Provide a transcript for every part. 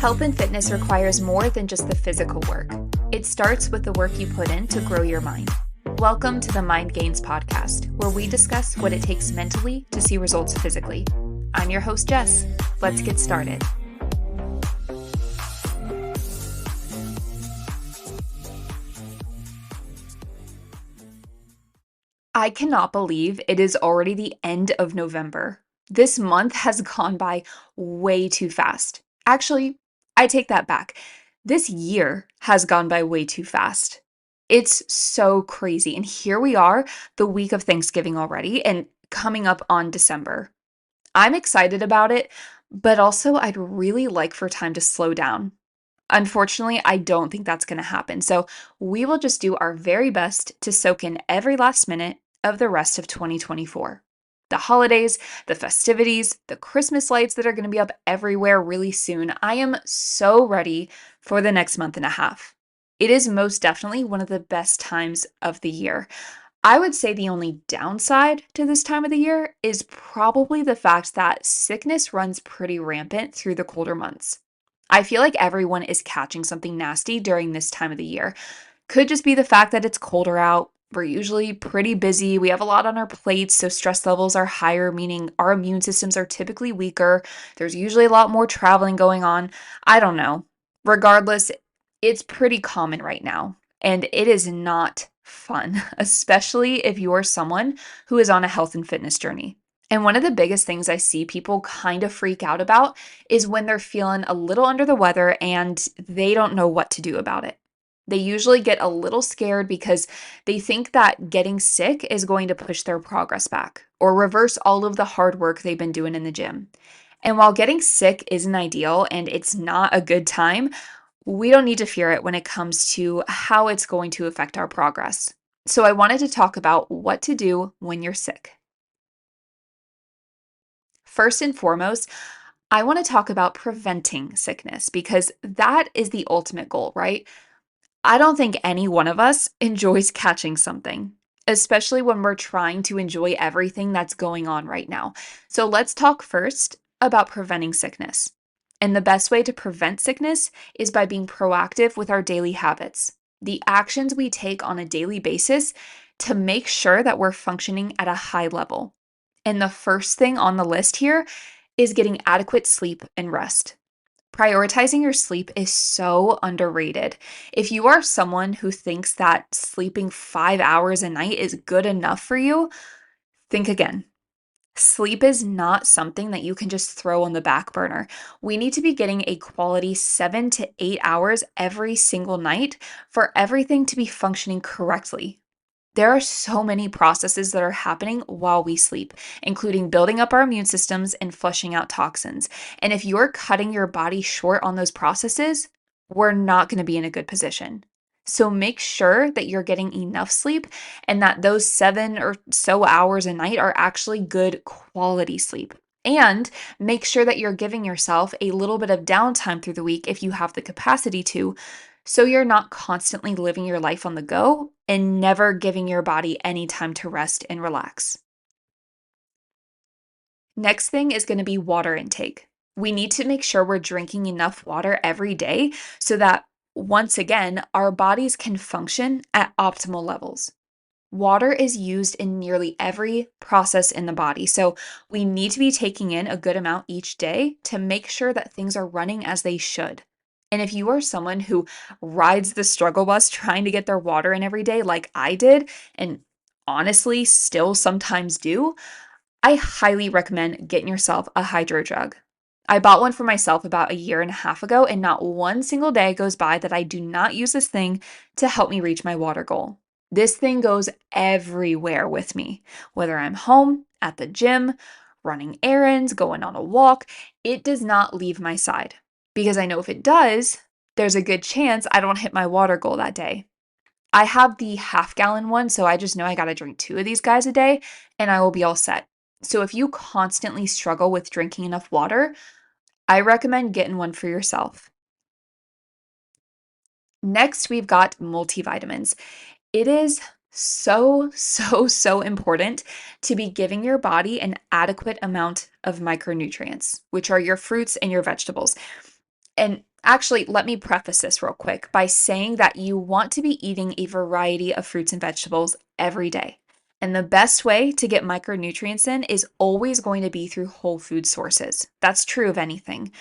Health and fitness requires more than just the physical work. It starts with the work you put in to grow your mind. Welcome to the Mind Gains podcast, where we discuss what it takes mentally to see results physically. I'm your host, Jess. Let's get started. I cannot believe it is already the end of November. This month has gone by way too fast. Actually, I take that back. This year has gone by way too fast. It's so crazy. And here we are, the week of Thanksgiving already, and coming up on December. I'm excited about it, but also I'd really like for time to slow down. Unfortunately, I don't think that's going to happen. So we will just do our very best to soak in every last minute of the rest of 2024. The holidays, the festivities, the Christmas lights that are going to be up everywhere really soon. I am so ready for the next month and a half. It is most definitely one of the best times of the year. I would say the only downside to this time of the year is probably the fact that sickness runs pretty rampant through the colder months. I feel like everyone is catching something nasty during this time of the year. Could just be the fact that it's colder out. We're usually pretty busy. We have a lot on our plates, so stress levels are higher, meaning our immune systems are typically weaker. There's usually a lot more traveling going on. I don't know. Regardless, it's pretty common right now, and it is not fun, especially if you're someone who is on a health and fitness journey. And one of the biggest things I see people kind of freak out about is when they're feeling a little under the weather and they don't know what to do about it. They usually get a little scared because they think that getting sick is going to push their progress back or reverse all of the hard work they've been doing in the gym. And while getting sick isn't ideal and it's not a good time, we don't need to fear it when it comes to how it's going to affect our progress. So I wanted to talk about what to do when you're sick. First and foremost, I want to talk about preventing sickness because that is the ultimate goal, right? I don't think any one of us enjoys catching something, especially when we're trying to enjoy everything that's going on right now. So let's talk first about preventing sickness. And the best way to prevent sickness is by being proactive with our daily habits, the actions we take on a daily basis to make sure that we're functioning at a high level. And the first thing on the list here is getting adequate sleep and rest. Prioritizing your sleep is so underrated. If you are someone who thinks that sleeping 5 hours a night is good enough for you, think again. Sleep is not something that you can just throw on the back burner. We need to be getting a quality 7 to 8 hours every single night for everything to be functioning correctly. There are so many processes that are happening while we sleep, including building up our immune systems and flushing out toxins. And if you're cutting your body short on those processes, we're not going to be in a good position. So make sure that you're getting enough sleep and that those 7 or so hours a night are actually good quality sleep. And make sure that you're giving yourself a little bit of downtime through the week if you have the capacity to, so you're not constantly living your life on the go and never giving your body any time to rest and relax. Next thing is going to be water intake. We need to make sure we're drinking enough water every day so that, once again, our bodies can function at optimal levels. Water is used in nearly every process in the body, so we need to be taking in a good amount each day to make sure that things are running as they should. And if you are someone who rides the struggle bus trying to get their water in every day, like I did, and honestly still sometimes do, I highly recommend getting yourself a hydro jug. I bought one for myself about a year and a half ago, and not one single day goes by that I do not use this thing to help me reach my water goal. This thing goes everywhere with me, whether I'm home, at the gym, running errands, going on a walk. It does not leave my side because I know if it does, there's a good chance I don't hit my water goal that day. I have the half-gallon one, so I just know I got to drink 2 of these guys a day and I will be all set. So if you constantly struggle with drinking enough water, I recommend getting one for yourself. Next, we've got multivitamins. It is so important to be giving your body an adequate amount of micronutrients, which are your fruits and your vegetables. And actually, let me preface this real quick by saying that you want to be eating a variety of fruits and vegetables every day. And the best way to get micronutrients in is always going to be through whole food sources. That's true of anything.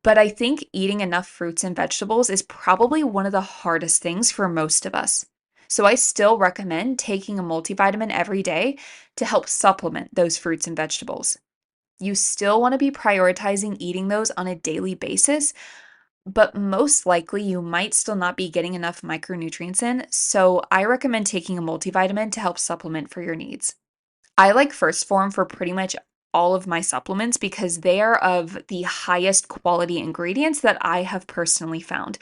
But I think eating enough fruits and vegetables is probably one of the hardest things for most of us. So I still recommend taking a multivitamin every day to help supplement those fruits and vegetables. You still want to be prioritizing eating those on a daily basis, but most likely you might still not be getting enough micronutrients in. So I recommend taking a multivitamin to help supplement for your needs. I like First Form for pretty much all of my supplements because they are of the highest quality ingredients that I have personally found.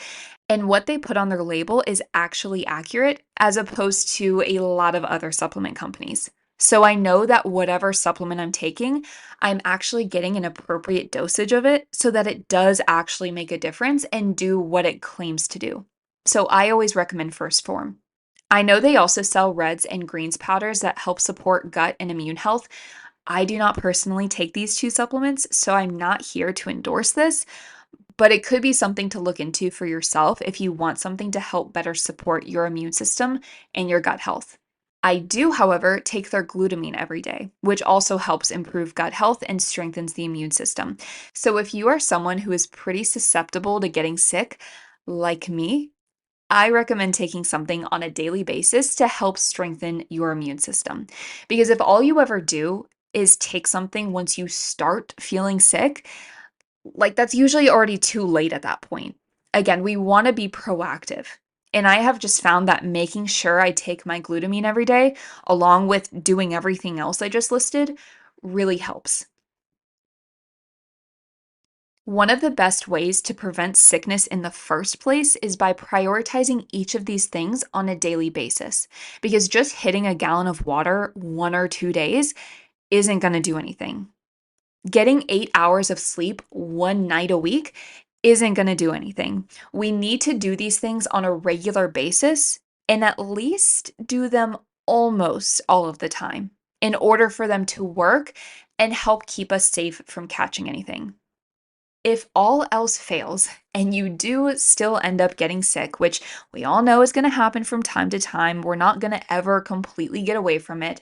And what they put on their label is actually accurate as opposed to a lot of other supplement companies. So I know that whatever supplement I'm taking, I'm actually getting an appropriate dosage of it so that it does actually make a difference and do what it claims to do. So I always recommend First Form. I know they also sell reds and greens powders that help support gut and immune health. I do not personally take these two supplements, so I'm not here to endorse this, but it could be something to look into for yourself if you want something to help better support your immune system and your gut health. I do, however, take their glutamine every day, which also helps improve gut health and strengthens the immune system. So if you are someone who is pretty susceptible to getting sick, like me, I recommend taking something on a daily basis to help strengthen your immune system. Because if all you ever do is take something once you start feeling sick, like that's usually already too late at that point. Again, we want to be proactive. And I have just found that making sure I take my glutamine every day, along with doing everything else I just listed, really helps. One of the best ways to prevent sickness in the first place is by prioritizing each of these things on a daily basis. Because just hitting a gallon of water 1 or 2 days isn't going to do anything. Getting 8 hours of sleep one night a week isn't going to do anything. We need to do these things on a regular basis and at least do them almost all of the time in order for them to work and help keep us safe from catching anything. If all else fails and you do still end up getting sick, which we all know is going to happen from time to time, we're not going to ever completely get away from it,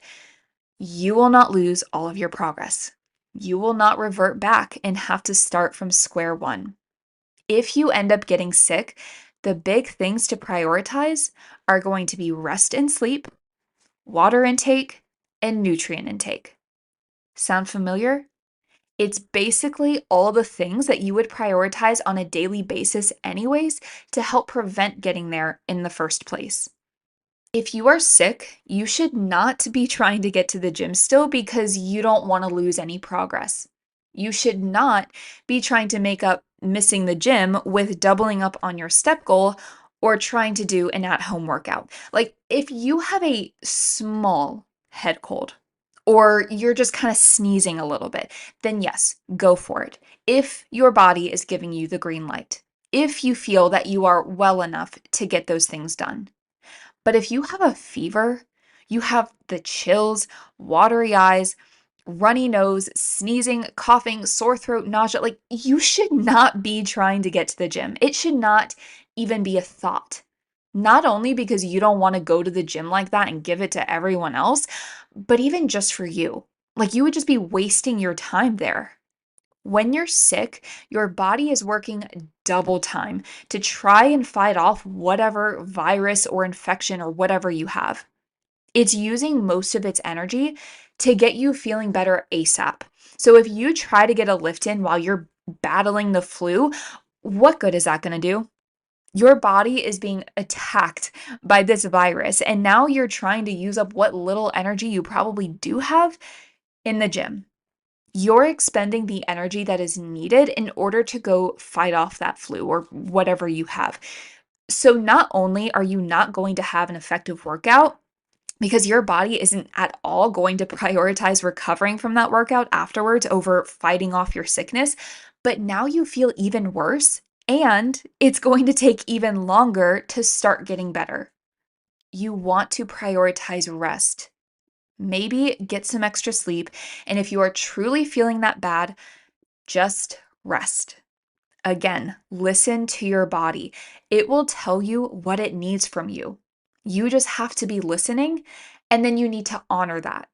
you will not lose all of your progress. You will not revert back and have to start from square one. If you end up getting sick, the big things to prioritize are going to be rest and sleep, water intake, and nutrient intake. Sound familiar? It's basically all the things that you would prioritize on a daily basis, anyways, to help prevent getting there in the first place. If you are sick, you should not be trying to get to the gym still because you don't want to lose any progress. You should not be trying to make up missing the gym with doubling up on your step goal or trying to do an at home workout. Like, if you have a small head cold or you're just kind of sneezing a little bit, then yes, go for it. If your body is giving you the green light, if you feel that you are well enough to get those things done. But if you have a fever, you have the chills, watery eyes, runny nose, sneezing, coughing, sore throat, nausea, like you should not be trying to get to the gym. It should not even be a thought. Not only because you don't want to go to the gym like that and give it to everyone else, but even just for you. Like you would just be wasting your time there. When you're sick, your body is working double time to try and fight off whatever virus or infection or whatever you have. It's using most of its energy to get you feeling better ASAP. So if you try to get a lift in while you're battling the flu, what good is that going to do? Your body is being attacked by this virus, and now you're trying to use up what little energy you probably do have in the gym. You're expending the energy that is needed in order to go fight off that flu or whatever you have. So, not only are you not going to have an effective workout because your body isn't at all going to prioritize recovering from that workout afterwards over fighting off your sickness, but now you feel even worse and it's going to take even longer to start getting better. You want to prioritize rest. Maybe get some extra sleep. And if you are truly feeling that bad, just rest. Again, listen to your body. It will tell you what it needs from you. You just have to be listening, and then you need to honor that.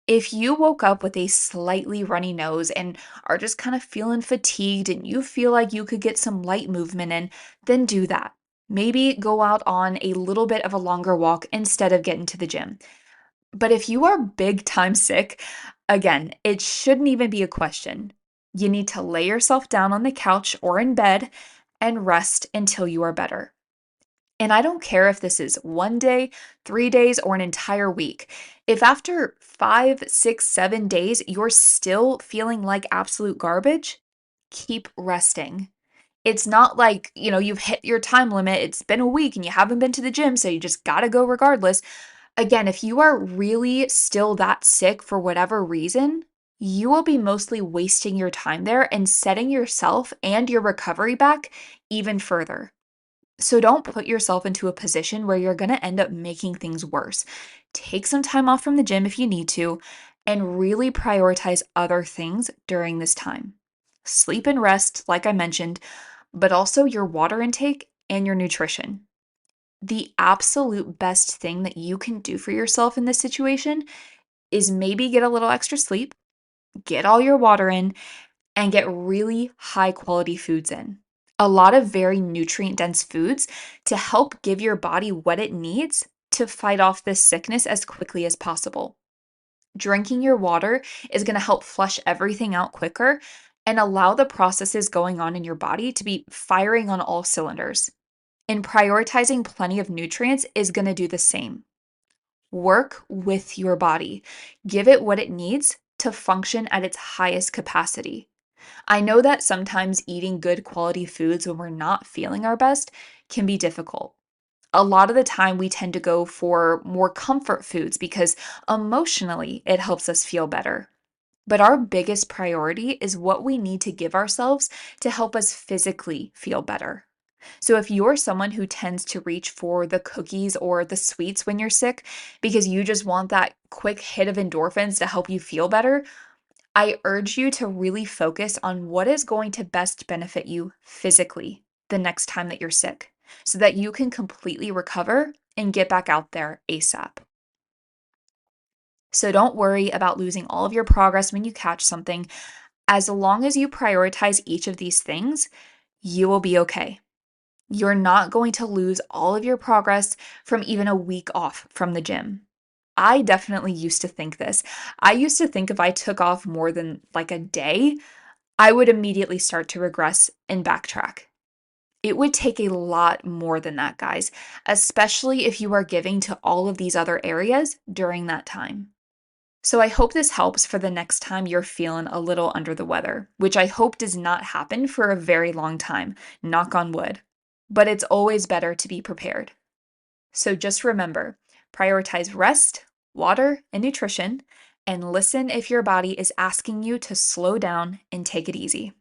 If you woke up with a slightly runny nose and are just kind of feeling fatigued and you feel like you could get some light movement in, then do that. Maybe go out on a little bit of a longer walk instead of getting to the gym. But if you are big time sick, again, it shouldn't even be a question. You need to lay yourself down on the couch or in bed and rest until you are better. And I don't care if this is 1 day, 3 days, or an entire week. If after 5, 6, 7 days you're still feeling like absolute garbage, keep resting. It's not like, you've hit your time limit, it's been a week and you haven't been to the gym, so you just gotta go regardless. Again, if you are really still that sick for whatever reason, you will be mostly wasting your time there and setting yourself and your recovery back even further. So don't put yourself into a position where you're going to end up making things worse. Take some time off from the gym if you need to, and really prioritize other things during this time. Sleep and rest, like I mentioned, but also your water intake and your nutrition. The absolute best thing that you can do for yourself in this situation is maybe get a little extra sleep, get all your water in, and get really high quality foods in. A lot of very nutrient dense foods to help give your body what it needs to fight off this sickness as quickly as possible. Drinking your water is going to help flush everything out quicker and allow the processes going on in your body to be firing on all cylinders. And prioritizing plenty of nutrients is going to do the same. Work with your body, give it what it needs to function at its highest capacity. I know that sometimes eating good quality foods when we're not feeling our best can be difficult. A lot of the time, we tend to go for more comfort foods because emotionally it helps us feel better. But our biggest priority is what we need to give ourselves to help us physically feel better. So, if you're someone who tends to reach for the cookies or the sweets when you're sick because you just want that quick hit of endorphins to help you feel better, I urge you to really focus on what is going to best benefit you physically the next time that you're sick so that you can completely recover and get back out there ASAP. So don't worry about losing all of your progress when you catch something. As long as you prioritize each of these things, you will be okay. You're not going to lose all of your progress from even a week off from the gym. I definitely used to think this. I used to think if I took off more than like a day, I would immediately start to regress and backtrack. It would take a lot more than that, guys, especially if you are giving to all of these other areas during that time. So I hope this helps for the next time you're feeling a little under the weather, which I hope does not happen for a very long time, knock on wood. But it's always better to be prepared. So just remember, prioritize rest, water, and nutrition, and listen if your body is asking you to slow down and take it easy.